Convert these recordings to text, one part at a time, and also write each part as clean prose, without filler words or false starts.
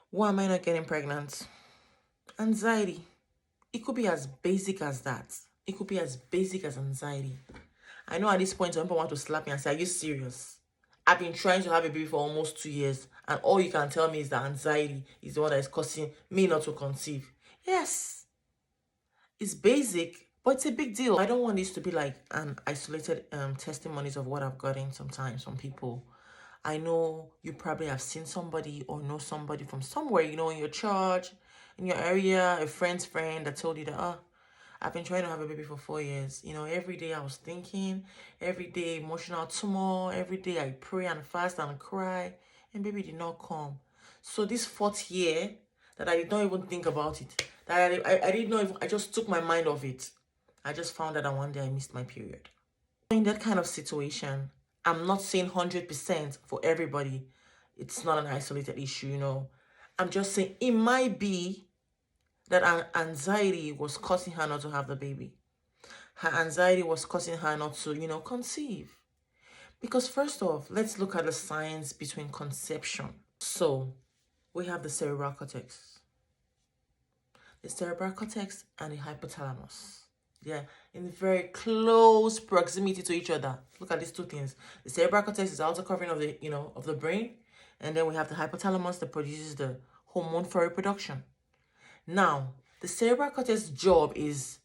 Why am I not getting pregnant? Anxiety. It could be as basic as that. It could be as basic as anxiety. I know at this point, some people want to slap me and say, are you serious? I've been trying to have a baby for almost 2 years, and all you can tell me is that anxiety is the one that is causing me not to conceive. Yes, it's basic, but it's a big deal. I don't want this to be like an isolated testimonies of what I've gotten sometimes from people. I know you probably have seen somebody or know somebody from somewhere, in your church, in your area, a friend's friend that told you that, I've been trying to have a baby for 4 years. Every day I was thinking, every day emotional turmoil, every day I pray and fast and cry, and baby did not come. So this fourth year that I did not even think about it, that I didn't know, I just took my mind off it. I just found out that one day I missed my period. In that kind of situation, I'm not saying 100% for everybody. It's not an isolated issue. I'm just saying it might be that anxiety was causing her not to have the baby. Her anxiety was causing her not to, conceive. Because first off, let's look at the science between conception. So, we have the cerebral cortex. The cerebral cortex and the hypothalamus. Yeah, in very close proximity to each other. Look at these two things. The cerebral cortex is the outer covering of the brain, and then we have the hypothalamus that produces the hormone for reproduction. Now, the cerebral cortex job is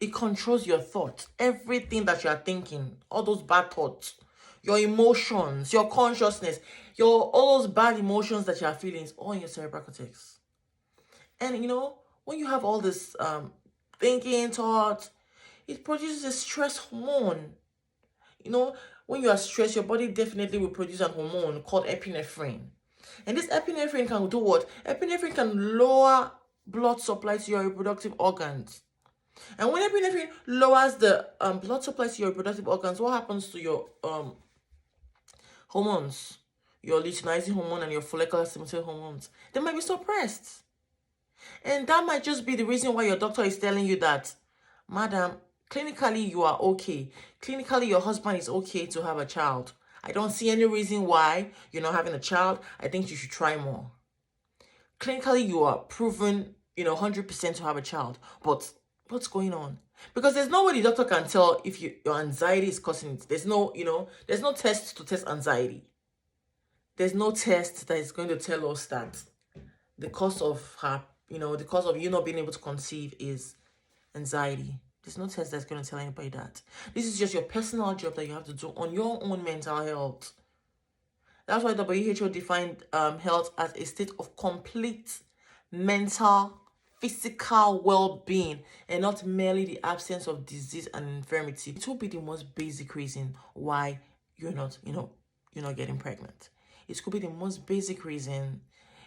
it controls your thoughts, everything that you are thinking, all those bad thoughts, your emotions, your consciousness, all those bad emotions that you are feeling is all in your cerebral cortex. And when you have all this thinking, thoughts, it produces a stress hormone. When you are stressed, your body definitely will produce a hormone called epinephrine. And this epinephrine can do what? Epinephrine can lower blood supply to your reproductive organs. And when epinephrine lowers the blood supply to your reproductive organs, what happens to your hormones? Your luteinizing hormone and your follicular stimulating hormones. They might be suppressed. And that might just be the reason why your doctor is telling you that, madam, clinically you are okay. Clinically your husband is okay to have a child. I don't see any reason why you're not having a child. I think you should try more. Clinically you are proven, 100% to have a child. But what's going on? Because there's no way the doctor can tell if your anxiety is causing it. There's no test to test anxiety. There's no test that is going to tell us that the cause of her, the cause of you not being able to conceive is anxiety. There's no test that's going to tell anybody that. This is just your personal job that you have to do on your own mental health. That's why WHO defined health as a state of complete mental, physical well-being, and not merely the absence of disease and infirmity. It will be the most basic reason why you're not getting pregnant. It could be the most basic reason.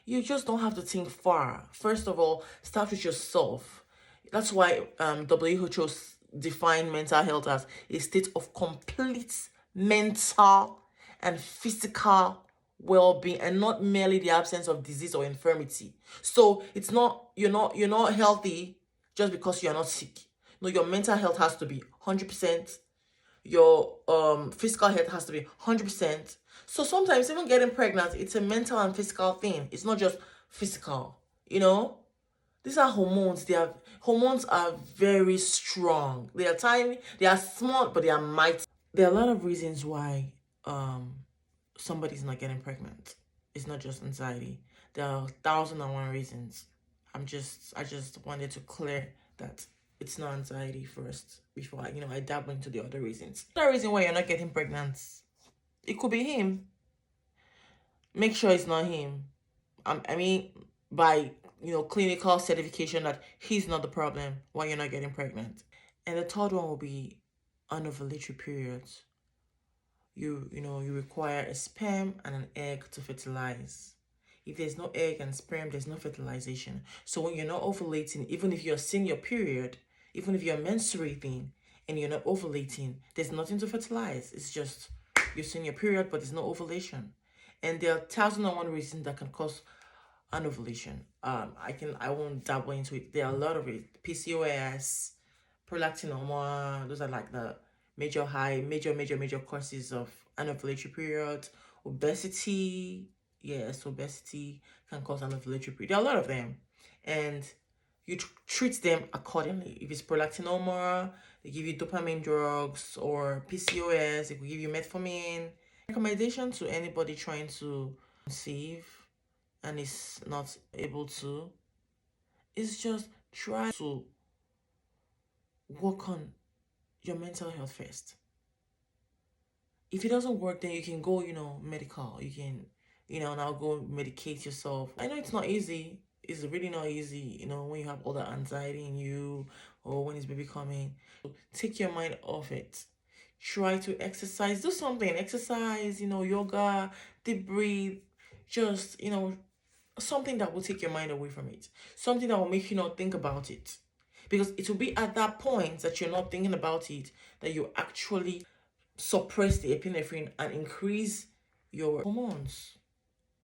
You just don't have to think far. First of all, start with yourself. That's why WHO defined mental health as a state of complete mental and physical well-being, and not merely the absence of disease or infirmity. So it's not you're not healthy just because you're not sick. No, your mental health has to be 100%. Your physical health has to be 100%. So sometimes even getting pregnant, it's a mental and physical thing. It's not just physical. These are hormones. Hormones are very strong. They are tiny. They are small, but they are mighty. There are a lot of reasons why somebody's not getting pregnant. It's not just anxiety. There are 1,001 reasons. I just wanted to clear that it's not anxiety first before I dabble into the other reasons. The reason why you're not getting pregnant, it could be him. Make sure it's not him. I mean, by clinical certification that he's not the problem why you're not getting pregnant. And the third one will be anovulatory periods. You require a sperm and an egg to fertilize. If there's no egg and sperm, there's no fertilization. So when you're not ovulating, even if you're seeing your period, even if you're menstruating and you're not ovulating, there's nothing to fertilize. It's just you're seeing your period, but there's no ovulation. And there are 1,001 reasons that can cause anovulation. I won't dabble into it. There are a lot of it. PCOS, prolactin hormone, those are like the major causes of anovulatory period. Obesity, Yes, obesity can cause an ovulatory period. There are a lot of them, and you treat them accordingly. If it's prolactinoma, they give you dopamine drugs, or PCOS, they will give you metformin. Recommendation to anybody trying to conceive and is not able to is just try to work on your mental health first. If it doesn't work, then you can go, medical. You can, now go medicate yourself. I know it's not easy. It's really not easy, when you have all that anxiety in you, or when it's baby coming. Take your mind off it. Try to exercise. Do something. Exercise, yoga, deep breathe. Just, something that will take your mind away from it. Something that will make you not think about it. Because it will be at that point that you're not thinking about it that you actually suppress the epinephrine and increase your hormones.